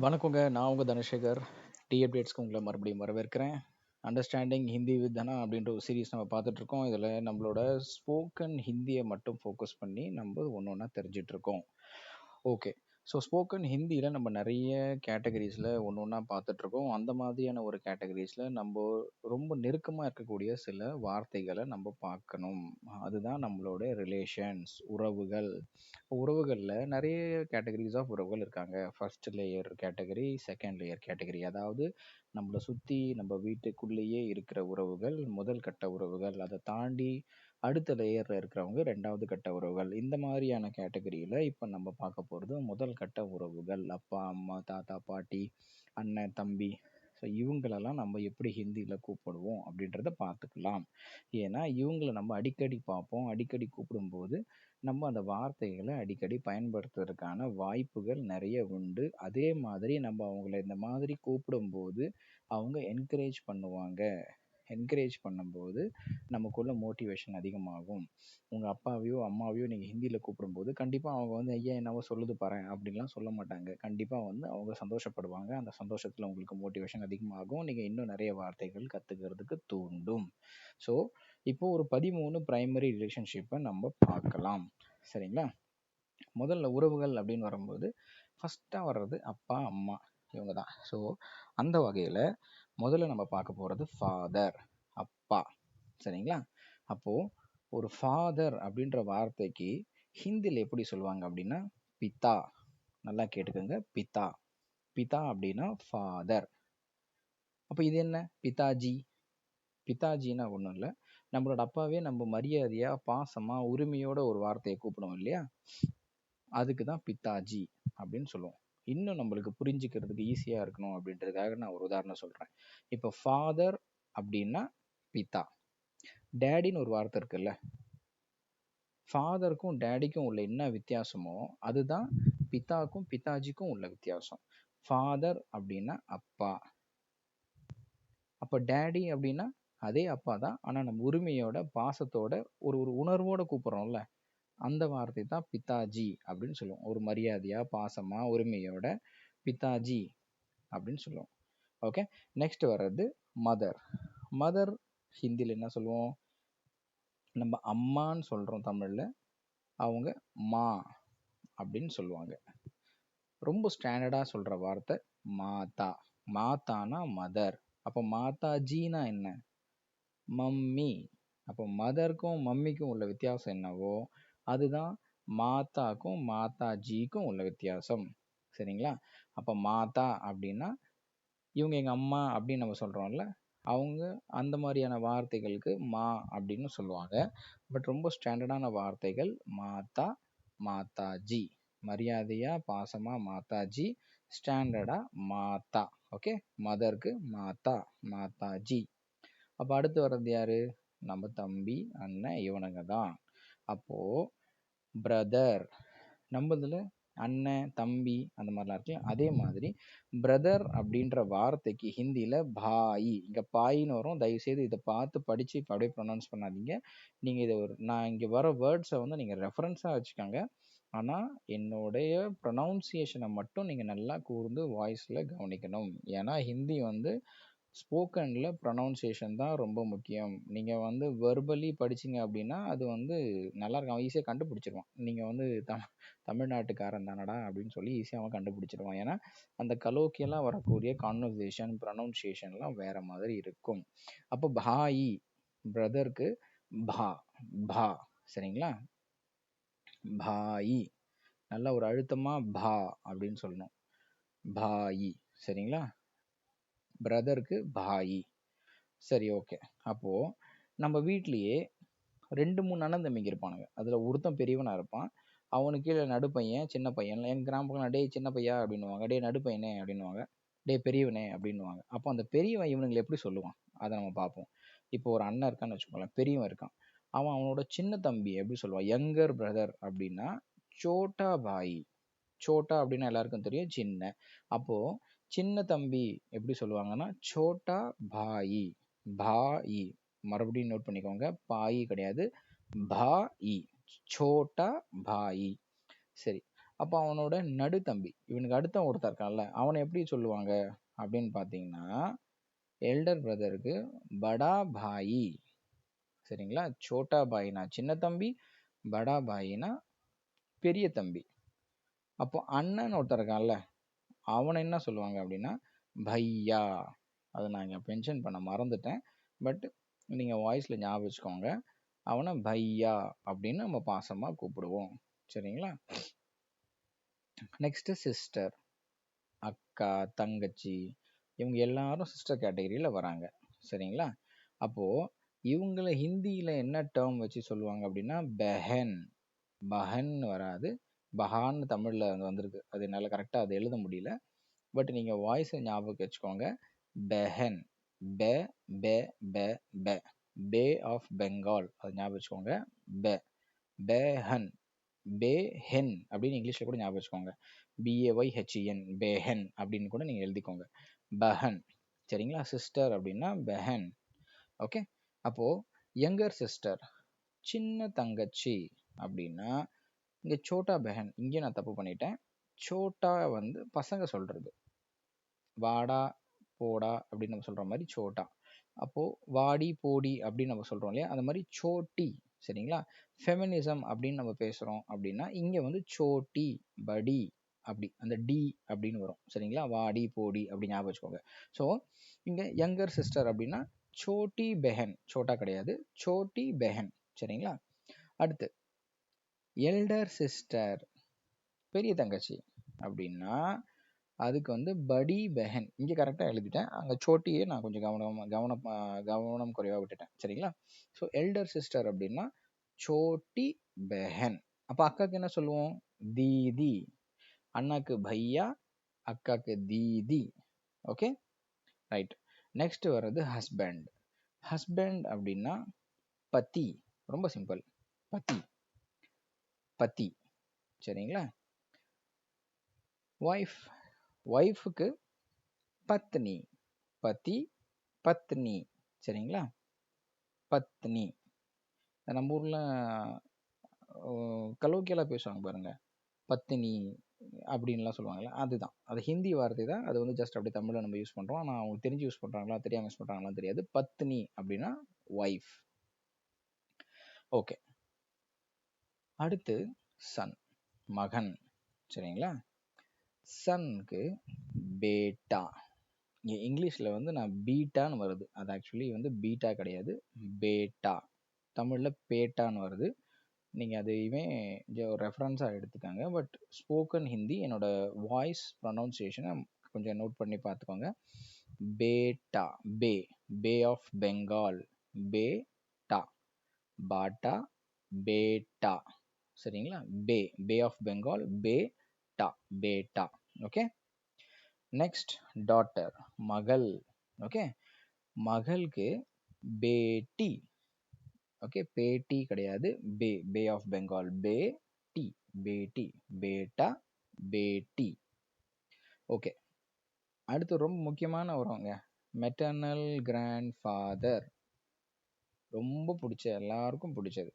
வணக்கங்க. நான் உங்க தனசேகர். டி அப்டேட்ஸ்க்கு உங்களை மறுபடியும் வரவேற்கிறேன். அண்டர்ஸ்டாண்டிங் ஹிந்தி வித் தனா அப்படின்ற ஒரு சீரிஸ் நம்ம பார்த்துட்டு இருக்கோம். இதில் நம்மளோட ஸ்போக்கன் ஹிந்தியை மட்டும் ஃபோக்கஸ் பண்ணி நம்ம ஒன்று ஒன்றா தெரிஞ்சிட்டு இருக்கோம். ஓகே. ஸோ ஸ்போக்கன் ஹிந்தியில் நம்ம நிறைய கேட்டகரிஸில் ஒன்று ஒன்றா பார்த்துட்ருக்கோம். அந்த மாதிரியான ஒரு கேட்டகரிஸில் நம்ம ரொம்ப நெருக்கமாக இருக்கக்கூடிய சில வார்த்தைகளை நம்ம பார்க்கணும். அதுதான் நம்மளோட ரிலேஷன்ஸ், உறவுகள். உறவுகளில் நிறைய கேட்டகரிஸ் ஆஃப் உறவுகள் இருக்காங்க. First layer category, second layer category. அதாவது நம்மளை சுற்றி நம்ம வீட்டுக்குள்ளேயே இருக்கிற உறவுகள் முதல் கட்ட உறவுகள். அதை தாண்டி அடுத்த லேயரில் இருக்கிறவங்க ரெண்டாவது கட்ட உறவுகள். இந்த மாதிரியான கேட்டகரியில் இப்போ நம்ம பார்க்க போகிறது முதல் கட்ட உறவுகள். அப்பா, அம்மா, தாத்தா, பாட்டி, அண்ணன், தம்பி. ஸோ இவங்களெல்லாம் நம்ம எப்படி ஹிந்தியில் கூப்பிடுவோம் அப்படின்றத பார்த்துக்கலாம். ஏன்னா இவங்களை நம்ம அடிக்கடி பார்ப்போம். அடிக்கடி கூப்பிடும்போது நம்ம அந்த வார்த்தைகளை அடிக்கடி பயன்படுத்துறதுக்கான வாய்ப்புகள் நிறைய உண்டு. அதே மாதிரி நம்ம அவங்கள இந்த மாதிரி கூப்பிடும்போது அவங்க என்கரேஜ் பண்ணுவாங்க. என்கரேஜ் பண்ணும்போது நமக்குள்ள மோட்டிவேஷன் அதிகமாகும். உங்கள் அப்பாவையோ அம்மாவையோ நீங்கள் ஹிந்தியில் கூப்பிடும்போது கண்டிப்பாக அவங்க வந்து ஐயா என்னவோ சொல்லுது பாரு அப்படின்லாம் சொல்ல மாட்டாங்க. கண்டிப்பாக வந்து அவங்க சந்தோஷப்படுவாங்க. அந்த சந்தோஷத்தில் உங்களுக்கு மோட்டிவேஷன் அதிகமாகும். நீங்கள் இன்னும் நிறைய வார்த்தைகள் கற்றுக்கிறதுக்கு தூண்டும். ஸோ இப்போ ஒரு 13 பிரைமரி ரிலேஷன்ஷிப்பை நம்ம பார்க்கலாம். சரிங்களா? முதல்ல உறவுகள் அப்படின்னு வரும்போது ஃபஸ்ட்டாக வர்றது அப்பா, அம்மா, இவங்க தான். ஸோ அந்த வகையில் முதல்ல நம்ம பார்க்க போகிறது ஃபாதர், அப்பா. சரிங்களா? அப்போது ஒரு ஃபாதர் அப்படின்ற வார்த்தைக்கு ஹிந்தியில் எப்படி சொல்லுவாங்க அப்படின்னா பிதா. நல்லா கேட்டுக்கோங்க, பிதா. பிதா அப்படின்னா ஃபாதர். அப்போ இது என்ன பிதாஜி? பிதாஜின்னா ஒன்றும் இல்லை, நம்மளோட அப்பாவே நம்ம மரியாதையாக பாசமாக உரிமையோட ஒரு வார்த்தையை கூப்பிடுவோம் இல்லையா, அதுக்கு தான் பிதாஜி அப்படின்னு சொல்லுவோம். இன்னும் நம்மளுக்கு புரிஞ்சுக்கிறதுக்கு ஈஸியாக இருக்கணும் அப்படின்றதுக்காக நான் ஒரு உதாரணம் சொல்கிறேன். இப்போ ஃபாதர் அப்படின்னா பிதா. டேடின்னு ஒரு வார்த்தை இருக்குல்ல, ஃபாதருக்கும் டேடிக்கும் உள்ள என்ன வித்தியாசமோ அதுதான் பிதாக்கும் பிதாஜிக்கும் உள்ள வித்தியாசம். ஃபாதர் அப்படின்னா அப்பா, அப்போ டேடி அப்படின்னா அதே அப்பா தான், ஆனால் நம்ம உரிமையோட பாசத்தோட ஒரு ஒரு உணர்வோட கூப்பிட்றோம்ல, அந்த வார்த்தை தான் பிதாஜி அப்படின்னு சொல்லுவோம். ஒரு மரியாதையாக பாசமாக உரிமையோட பிதாஜி அப்படின்னு சொல்லுவோம். ஓகே. நெக்ஸ்ட் வர்றது மதர். மதர் ஹிந்தியில் என்ன சொல்லுவோம்? நம்ம அம்மான்னு சொல்கிறோம் தமிழில், அவங்க மா அப்படின்னு சொல்லுவாங்க. ரொம்ப ஸ்டாண்டர்டாக சொல்கிற வார்த்தை மாதா. மாதானா மதர். அப்போ மாதாஜினா என்ன? மம்மி. அப்போ மதருக்கும் மம்மிக்கும் உள்ள வித்தியாசம் என்னவோ அதுதான் மாதாக்கும் மாதாஜிக்கும் உள்ள வித்தியாசம். சரிங்களா? அப்போ மாதா அப்படின்னா இவங்க எங்கள் அம்மா அப்படின்னு நம்ம சொல்கிறோம்ல, அவங்க அந்த மாதிரியான வார்த்தைகளுக்கு மா அப்படின்னு சொல்லுவாங்க. பட் ரொம்ப ஸ்டாண்டர்டான வார்த்தைகள் மாதா, மாதாஜி. மரியாதையாக பாசமாக மாதாஜி, ஸ்டாண்டர்டாக மாதா. ஓகே. மதருக்கு மாதா, மாதாஜி. அப்போ அடுத்து வர்றது யாரு? நம்ம தம்பி, அண்ணன், இவனுங்க தான். அப்போது பிரதர், நம்ம இதில் அண்ணன், தம்பி அந்த மாதிரிலாம் இருக்குல்ல, அதே மாதிரி பிரதர் அப்படின்ற வார்த்தைக்கு ஹிந்தியில் பாய். இங்கே பாயின்னு வரும். தயவுசெய்து இதை பார்த்து படித்து இப்போ அப்படியே ப்ரொனவுன்ஸ் பண்ணாதீங்க. நீங்கள் இதை நான் இங்கே வர வேர்ட்ஸை வந்து நீங்கள் ரெஃபரன்ஸாக வச்சுக்கோங்க. ஆனால் என்னுடைய ப்ரொனவுன்சியேஷனை மட்டும் நீங்கள் நல்லா கூர்ந்து வாய்ஸில் கவனிக்கணும். ஏன்னா ஹிந்தி வந்து ஸ்போக்கனில் ப்ரொனவுன்சியேஷன் தான் ரொம்ப முக்கியம். நீங்கள் வந்து வெர்பலி படிச்சிங்க அப்படின்னா அது வந்து நல்லாயிருக்கும், அவன் ஈஸியாக கண்டுபிடிச்சிருவான். நீங்கள் வந்து தமிழ்நாட்டுக்காரன் தானடா அப்படின்னு சொல்லி ஈஸியாக அவன் கண்டுபிடிச்சிருவான். ஏன்னா அந்த கலோக்கியெல்லாம் வரக்கூடிய கான்வர்சேஷன் ப்ரொனவுன்சியேஷன்லாம் வேறு மாதிரி இருக்கும். அப்போ பாயி, பிரதருக்கு பா, பா. சரிங்களா? பாயி. நல்லா ஒரு அழுத்தமாக பா அப்படின்னு சொல்லணும். பாயி. சரிங்களா? பிரதருக்கு பாயி. சரி, ஓகே. அப்போது நம்ம வீட்லேயே 2 3 அண்ணன் தம்பிங்க இருப்பானுங்க. அதில் ஒருத்தன் பெரியவனாக இருப்பான், அவனுக்கு கீழே நடுப்பையன், சின்ன பையன். எங்கள் கிராம பக்கம் டேய் சின்ன பையா அப்படின்னுவாங்க, டே நடுப்பையனே அப்படின்னுவாங்க, டே பெரியவனே அப்படின்னுவாங்க. அப்போ அந்த பெரியவன் இவனுங்களை எப்படி சொல்லுவான் அதை நம்ம பார்ப்போம். இப்போ ஒரு அண்ணன் இருக்கான்னு வச்சுக்கோங்களேன், பெரியவன் இருக்கான், அவனோட சின்ன தம்பி எப்படி சொல்லுவான்? யங்கர் பிரதர் அப்படின்னா சோட்டா பாய். சோட்டா அப்படின்னா எல்லாருக்கும் தெரியும், சின்ன. அப்போது சின்ன தம்பி எப்படி சொல்லுவாங்கன்னா சோட்டா பாயி. பாயி. மறுபடியும் நோட் பண்ணிக்கோங்க, பாயி கிடையாது, பாயி. சோட்டா பாயி. சரி, அப்போ அவனோட நடு தம்பி, இவனுக்கு அடுத்த ஒருத்தன் இருக்கான்ல, அவனை எப்படி சொல்லுவாங்க அப்படின்னு பார்த்தீங்கன்னா, எல்டர் பிரதருக்கு படா பாயி. சரிங்களா? சோட்டா பாயினா சின்ன தம்பி, படா பாயினா பெரிய தம்பி. அப்போ அண்ணன் ஒருத்தன் இருக்கான்ல, அவனை என்ன சொல்லுவாங்க அப்படின்னா பையா. அதை நான் இங்கே மென்ஷன் பண்ண மறந்துட்டேன், பட் நீங்கள் வாய்ஸில் ஞாபகம் வச்சுக்கோங்க. அவனை பையா அப்படின்னு நம்ம பாசமாக கூப்பிடுவோம். சரிங்களா? நெக்ஸ்ட் சிஸ்டர், அக்கா, தங்கச்சி, இவங்க எல்லாரும் சிஸ்டர் கேட்டகரியில் வராங்க. சரிங்களா? அப்போது இவங்களை ஹிந்தியில் என்ன டேர்ம் வச்சு சொல்லுவாங்க அப்படின்னா பெஹன். பஹன் வராது, பஹான்னு தமிழில் வந்திருக்கு. அது என்னால் கரெக்டாக அதை எழுத முடியல, பட் நீங்கள் வாய்ஸை ஞாபகம் வச்சுக்கோங்க. பெஹன், பெ பெ பெ பெ பே ஆஃப் பெங்கால், அது ஞாபகம் வச்சுக்கோங்க. பெ பெஹன், பேஹென் அப்படின்னு இங்கிலீஷில் கூட ஞாபகம் வச்சுக்கோங்க. BAYHEN, பேஹென் அப்படின்னு கூட நீங்கள் எழுதிக்கோங்க. பஹன். சரிங்களா? சிஸ்டர் அப்படின்னா பெஹன். ஓகே. அப்போது யங்கர் சிஸ்டர், சின்ன தங்கச்சி அப்படின்னா இங்கே சோட்டா பெஹன். இங்கே நான் தப்பு பண்ணிட்டேன். சோட்டா வந்து பசங்க சொல்கிறது, வாடா போடா அப்படின்னு நம்ம சொல்கிற மாதிரி சோட்டா. அப்போது வாடி போடி அப்படின்னு நம்ம சொல்கிறோம் இல்லையா, அந்த மாதிரி சோட்டி. சரிங்களா? ஃபெமினிசம் அப்படின்னு நம்ம பேசுகிறோம் அப்படின்னா இங்கே வந்து சோட்டி, படி அப்படி அந்த டி அப்படின்னு வரும். சரிங்களா? வாடி போடி அப்படி ஞாபகம் வச்சுக்கோங்க. ஸோ இங்கே யங்கர் சிஸ்டர் அப்படின்னா சோட்டி பெஹன், சோட்டா கிடையாது, சோட்டி பெஹன். சரிங்களா? அடுத்து எல்டர் சிஸ்டர், பெரிய தங்கச்சி அப்படின்னா அதுக்கு வந்து படி பெஹன். இங்கே கரெக்டாக எழுதிட்டேன், அங்கே சோட்டியே நான் கொஞ்சம் கவனம் குறைவாக விட்டுட்டேன். சரிங்களா? ஸோ எல்டர் சிஸ்டர் அப்படின்னா சோட்டி பெஹன். அப்போ அக்காவுக்கு என்ன சொல்லுவோம்? தீதி. அண்ணாக்கு பையா, அக்காவுக்கு தீதி. Okay, right. நெக்ஸ்ட் வர்றது ஹஸ்பண்ட். ஹஸ்பண்ட் அப்படின்னா பத்தி. ரொம்ப சிம்பிள், பத்தி பத்தி. சரிங்களா? ஒய்ஃப், ஒய்ஃபுக்கு பத்னி. பதி பத்னி. சரிங்களா? பத்னி. நம்ம ஊரில் கலோக்கியெல்லாம் பேசுவாங்க பாருங்க, பத்தினி அப்படின்லாம் சொல்லுவாங்கல்ல, அதுதான். அது ஹிந்தி வார்த்தை தான், அது வந்து ஜஸ்ட் அப்படி தமிழில் நம்ம யூஸ் பண்ணுறோம். ஆனால் அவங்க தெரிஞ்சு யூஸ் பண்ணுறாங்களா தெரியாமல் யூஸ் பண்ணுறாங்களான்னு தெரியாது. பத்னி அப்படின்னா ஒய்ஃப். ஓகே. அடுத்து சன், மகன். சரிங்களா? சன்க்கு பேட்டா. இங்கே இங்கிலீஷில் வந்து நான் பீட்டான்னு வருது, அது ஆக்சுவலி வந்து பீட்டா கிடையாது, பேட்டா. தமிழில் பேட்டான்னு வருது. நீங்கள் அதையுமே ஒரு ரெஃபரன்ஸாக எடுத்துக்காங்க. பட் ஸ்போக்கன் ஹிந்தி என்னோட வாய்ஸ் ப்ரொனவுன்சியேஷனை கொஞ்சம் நோட் பண்ணி பார்த்துக்கோங்க. பேட்டா, பே, பே ஆஃப் பெங்கால், பேட்டா, பாட்டா, பேட்டா. சரிங்களா? பே, பே ஆஃப் பெங்கால், பேட்டா, பேட்டா. ஓகே. நெக்ஸ்ட் டாட்டர், மகள். ஓகே, மகளுக்கு பேட்டி. ஓகே, பேட்டி கிடையாது, பே, பே ஆஃப் பெங்கால், பேட்டி, பேட்டி, பேட்டா, பேட்டி. ஓகே. அடுத்து ரொம்ப முக்கியமான வருவாங்க, மெட்டர்னல் கிராண்ட் ஃபாதர். ரொம்ப பிடிச்ச, எல்லாருக்கும் பிடிச்சது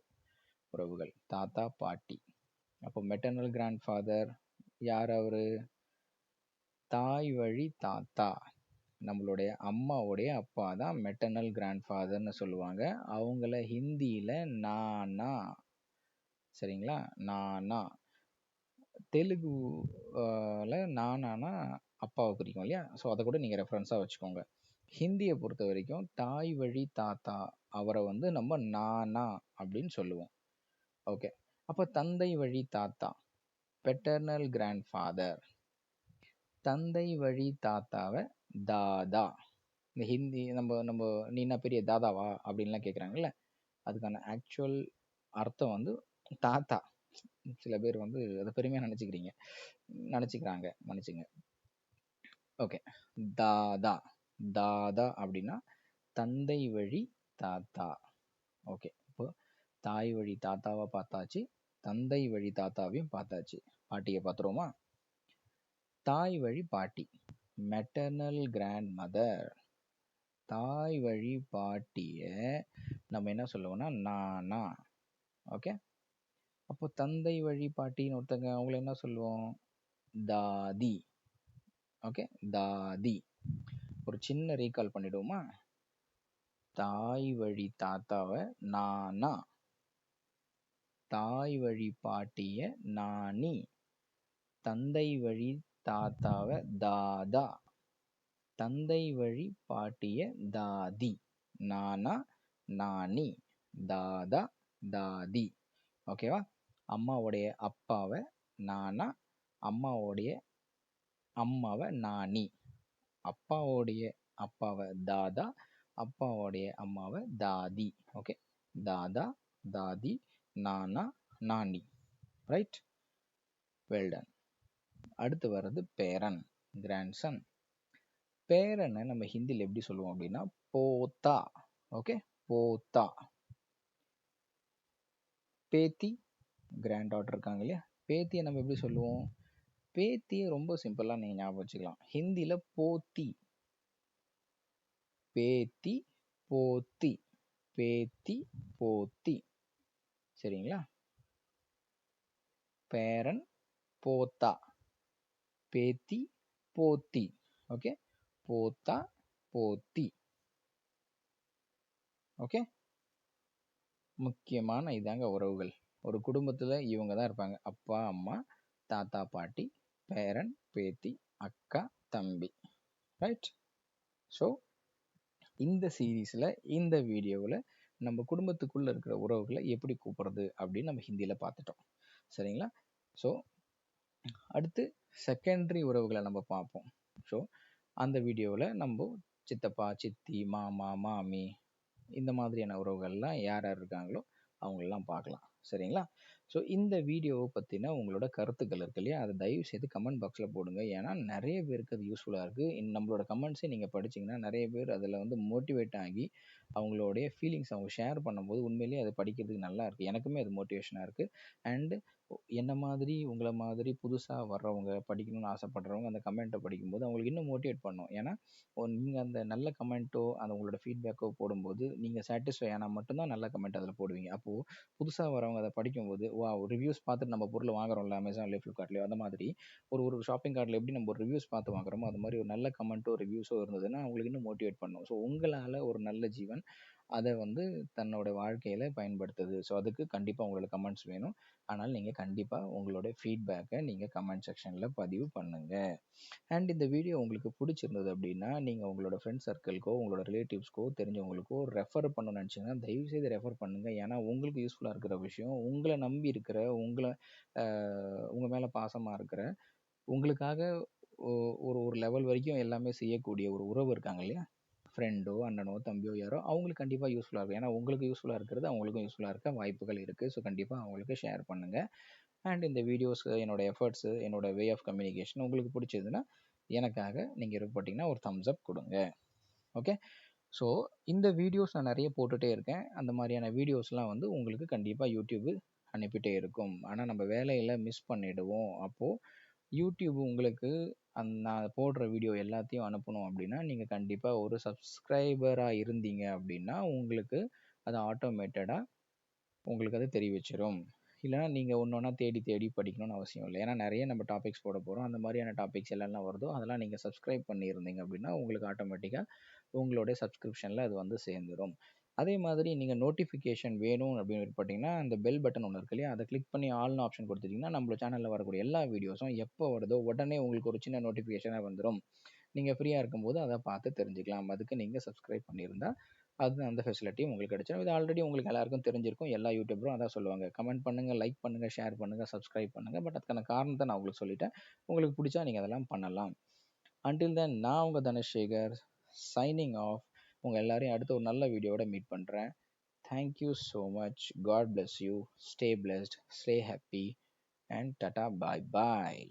உறவுகள், தாத்தா பாட்டி. அப்போ மெட்டர்னல் கிராண்ட் ஃபாதர் யார்? அவரு தாய் வழி தாத்தா, நம்மளுடைய அம்மாவுடைய அப்பா தான் மெட்டர்னல் கிராண்ட் ஃபாதர்னு சொல்லுவாங்க. அவங்கள ஹிந்தியில் நானா. சரிங்களா? நானா. தெலுங்குல நானானா அப்பாவை குறிக்கும் இல்லையா, ஸோ அதை கூட நீங்கள் ரெஃபரன்ஸாக வச்சுக்கோங்க. ஹிந்தியை பொறுத்த வரைக்கும் தாய் வழி தாத்தா, அவரை வந்து நம்ம நானா அப்படின்னு சொல்லுவோம். ஓகே. அப்போ தந்தை வழி தாத்தா, பெட்டர்னல் கிராண்ட் ஃபாதர். தந்தை வழி தாத்தாவை தாதா. இந்த ஹிந்தி நம்ம நம்ம நீ என்ன பெரிய தாதாவா அப்படின்லாம் கேட்குறாங்கல்ல, அதுக்கான ஆக்சுவல் அர்த்தம் வந்து தாத்தா. சில பேர் வந்து அதை பெருமையாக நினச்சிக்கிறாங்க, மன்னிச்சுங்க. ஓகே. தாதா, தாதா அப்படின்னா தந்தை வழி தாத்தா. ஓகே. இப்போ தாய் வழி தாத்தாவை பார்த்தாச்சு, தந்தை வழி தாத்தாவையும் பார்த்தாச்சு. பாட்டியை பார்த்துருவோமா? தாய் வழி பாட்டி, மெட்டர்னல் கிராண்ட் மதர். தாய் வழி பாட்டியை நம்ம என்ன சொல்லுவோம்னா நானா. ஓகே. அப்போ தந்தை வழி பாட்டின்னு ஒருத்தங்க, அவங்கள என்ன சொல்லுவோம்? தாதி. ஓகே, தாதி. ஒரு சின்ன ரீகால் பண்ணிடுவோமா? தாய் வழி தாத்தாவை நானா, தாய் வழி பாட்டிய நானி, தந்தை வழி தாத்தாவை தாதா, தந்தை வழி பாட்டிய தாதி. நானா, நானி, தாதா, தாதி. ஓகேவா? அம்மாவுடைய அப்பாவை நானா, அம்மாவுடைய அம்மாவை நானி, அப்பாவுடைய அப்பாவை தாதா, அப்பாவுடைய அம்மாவை தாதி. ஓகே, தாதா, தாதி, நானா, நானி. Right, well done. அடுத்து வர்றது பேரன், கிராண்ட்சன். பேரனை நம்ம ஹிந்தியில் எப்படி சொல்லுவோம் அப்படின்னா போத்தா. ஓகே, போத்தா. பேத்தி, கிராண்ட் டாட்டர் இருக்காங்க இல்லையா, பேத்தியை நம்ம எப்படி சொல்லுவோம்? பேத்தியை ரொம்ப சிம்பிளாக நீங்கள் ஞாபகம் வச்சுக்கலாம். ஹிந்தியில் போத்தி, பேத்தி, போத்தி, பேத்தி, போத்தி. சரிங்களா? பேரன், போத்தா, பேத்தி, போத்தி. ஓகே, போத்தா, போத்தி. ஓகே, முக்கியமான இதாங்க உறவுகள். ஒரு குடும்பத்தில் இவங்க தான் இருப்பாங்க: அப்பா, அம்மா, தாத்தா, பாட்டி, பேரன், பேத்தி, அக்கா, தம்பி. ரைட்? ஸோ இந்த சீரீஸில், இந்த வீடியோவில் நம்ம குடும்பத்துக்குள்ளே இருக்கிற உறவுகளை எப்படி கூப்பிடுறது அப்படின்னு நம்ம ஹிந்தியில் பார்த்துட்டோம். சரிங்களா? ஸோ அடுத்து செகண்டரி உறவுகளை நம்ம பார்ப்போம். ஸோ அந்த வீடியோவில் நம்ம சித்தப்பா, சித்தி, மாமா, மாமி, இந்த மாதிரியான உறவுகள்லாம் யார் யார் இருக்காங்களோ அவங்களெல்லாம் பார்க்கலாம். சரிங்களா? ஸோ இந்த வீடியோவை பற்றின உங்களோட கருத்துக்கள் இருக்கு இல்லையா, அதை தயவு செய்து கமெண்ட் பாக்ஸில் போடுங்க. ஏன்னா நிறைய பேருக்கு அது யூஸ்ஃபுல்லாக இருக்குது. நம்மளோட கமெண்ட்ஸை நீங்கள் படிச்சிங்கன்னா நிறைய பேர் அதில் வந்து மோட்டிவேட் ஆகி அவங்களுடைய ஃபீலிங்ஸ் அவங்க ஷேர் பண்ணும்போது உண்மையிலேயே அதை படிக்கிறதுக்கு நல்லா இருக்குது. எனக்குமே அது மோட்டிவேஷனாக இருக்குது. அண்டு என்ன மாதிரி உங்களை மாதிரி புதுசாக வர்றவங்க, படிக்கணும்னு ஆசைப்படுறவங்க அந்த கமெண்ட்டை படிக்கும்போது அவங்களுக்கு இன்னும் மோட்டிவேட் பண்ணும். ஏன்னா நீங்கள் அந்த நல்ல கமெண்ட்டோ அந்த உங்களோட ஃபீட்பேக்கோ போடும்போது நீங்கள் சாட்டிஸ்ஃபை ஆனால் மட்டும்தான் நல்ல கமெண்ட் அதில் போடுவீங்க. அப்போது புதுசாக வரவங்க அதை படிக்கும்போது, ரிவ்யூஸ் பார்த்துட்டு நம்ம பொருளை வாங்குறோம்ல அமேசான்லேயோ ஃப்ளிப்கார்ட்லேயோ, அந்த மாதிரி ஒரு ஷாப்பிங் கார்ட்டில் எப்படி நம்ம ஒரு ரிவ்யூஸ் பார்த்து வாங்குறோமோ அது மாதிரி ஒரு நல்ல கமெண்ட்டோ ரிவ்யூஸோ இருந்ததுன்னா அவங்களுக்கு இன்னும் மோட்டிவேட் பண்ணும். ஸோ உங்களால் ஒரு நல்ல ஜீவன் அதை வந்து தன்னோட வாழ்க்கையில் பயன்படுத்துது. ஸோ அதுக்கு கண்டிப்பாக உங்களோட கமெண்ட்ஸ் வேணும். ஆனால் நீங்கள் கண்டிப்பாக உங்களோட ஃபீட்பேக்கை நீங்கள் கமெண்ட் செக்ஷனில் பதிவு பண்ணுங்கள். அண்ட் இந்த வீடியோ உங்களுக்கு பிடிச்சிருந்தது அப்படின்னா நீங்கள் உங்களோட ஃப்ரெண்ட்ஸ் சர்க்கிள்க்கோ, உங்களோட ரிலேட்டிவ்ஸ்க்கோ, தெரிஞ்சவங்களுக்கோ ரெஃபர் பண்ணணும்னு நினச்சிங்கன்னா தயவுசெய்து ரெஃபர் பண்ணுங்கள். ஏன்னா உங்களுக்கு யூஸ்ஃபுல்லாக இருக்கிற விஷயம், உங்களை நம்பி இருக்கிற, உங்கள் மேலே பாசமாக இருக்கிற, உங்களுக்காக ஒரு ஒரு லெவல் வரைக்கும் எல்லாமே செய்யக்கூடிய ஒரு உறவு இருக்காங்க இல்லையா, ஃப்ரெண்டோ, அண்ணனோ, தம்பியோ, யாரோ, அவங்களுக்கு கண்டிப்பாக யூஸ்ஃபுல்லாக இருக்கும். ஏன்னா உங்களுக்கு யூஸ்ஃபுல்லாக இருக்கிறது அவங்களுக்கும் யூஸ்ஃபுல்லாக இருக்க வாய்ப்புகள் இருக்குது. ஸோ கண்டிப்பாக அவங்களுக்கு ஷேர் பண்ணுங்கள். அண்ட் இந்த வீடியோஸ், என்னோட எஃபர்ட்ஸு, என்னோட வே ஆஃப் கம்யூனிகேஷன் உங்களுக்கு பிடிச்சதுன்னா எனக்காக நீங்கள் போட்டிங்கன்னா ஒரு தம்ஸ் அப் கொடுங்க. ஓகே, ஸோ இந்த வீடியோஸ் நான் நிறைய போட்டுகிட்டே இருக்கேன். அந்த மாதிரியான வீடியோஸ்லாம் வந்து உங்களுக்கு கண்டிப்பாக யூடியூபு அனுப்பிட்டே இருக்கும். ஆனால் நம்ம வேலையில் மிஸ் பண்ணிவிடுவோம். அப்போது யூடியூப் உங்களுக்கு நான் போடுற வீடியோ எல்லாத்தையும் அனுப்பணும் அப்படின்னா நீங்கள் கண்டிப்பாக ஒரு சப்ஸ்கிரைபராக இருந்தீங்க அப்படின்னா உங்களுக்கு அது ஆட்டோமேட்டடாக உங்களுக்கு அது தெரிவிச்சிடும். இல்லைனா நீங்கள் ஒன்று ஒன்றா தேடி தேடி படிக்கணும்னு அவசியம் இல்லை. ஏன்னா நிறைய நம்ம டாபிக்ஸ் போட போகிறோம். அந்த மாதிரியான டாபிக்ஸ் எல்லாம் வருதோ அதெல்லாம் நீங்கள் சப்ஸ்கிரைப் பண்ணியிருந்தீங்க அப்படின்னா உங்களுக்கு ஆட்டோமேட்டிக்காக உங்களுடைய சப்ஸ்கிரிப்ஷனில் அது வந்து சேர்ந்துடும். அதே மாதிரி நீங்கள் நோட்டிஃபிகேஷன் வேணும் அப்படின்னு பார்த்தீங்கன்னா அந்த பெல் பட்டன் ஒன்று இருக்கு இல்லையா, அதை கிளிக் பண்ணி ஆல்னு ஆப்ஷன் கொடுத்துட்டிங்கன்னா நம்ம சேனலில் வரக்கூடிய எல்லா வீடியோஸும் எப்போ வருதோ உடனே உங்களுக்கு ஒரு சின்ன நோட்டிஃபிகேஷனாக வந்துடும். நீங்கள் ஃப்ரீயாக இருக்கும்போது அதை பார்த்து தெரிஞ்சுக்கலாம். அதுக்கு நீங்கள் சப்ஸ்கிரைப் பண்ணியிருந்தால் அது அந்த ஃபெசிலிட்டியும் உங்களுக்கு கிடைச்சிடும். இது ஆல்ரெடி உங்களுக்கு எல்லாருக்கும் தெரிஞ்சிருக்கும். எல்லா யூடியூபரும் அதான் சொல்லுவாங்க: கமெண்ட் பண்ணுங்கள், லைக் பண்ணுங்கள், ஷேர் பண்ணுங்கள், சப்ஸ்கிரைப் பண்ணுங்கள். பட் அதுக்கான காரணத்தை நான் உங்களுக்கு சொல்லிட்டேன். உங்களுக்கு பிடிச்சா நீங்கள் அதெல்லாம் பண்ணலாம். அன்டில் தென், நான் உங்கள் தனசேகர் சைனிங் ஆஃப். உங்கள் எல்லாரையும் அடுத்த ஒரு நல்ல வீடியோவோட மீட் பண்ணுறேன். Thank you so much. God bless you. Stay blessed, stay happy, and tata, bye bye.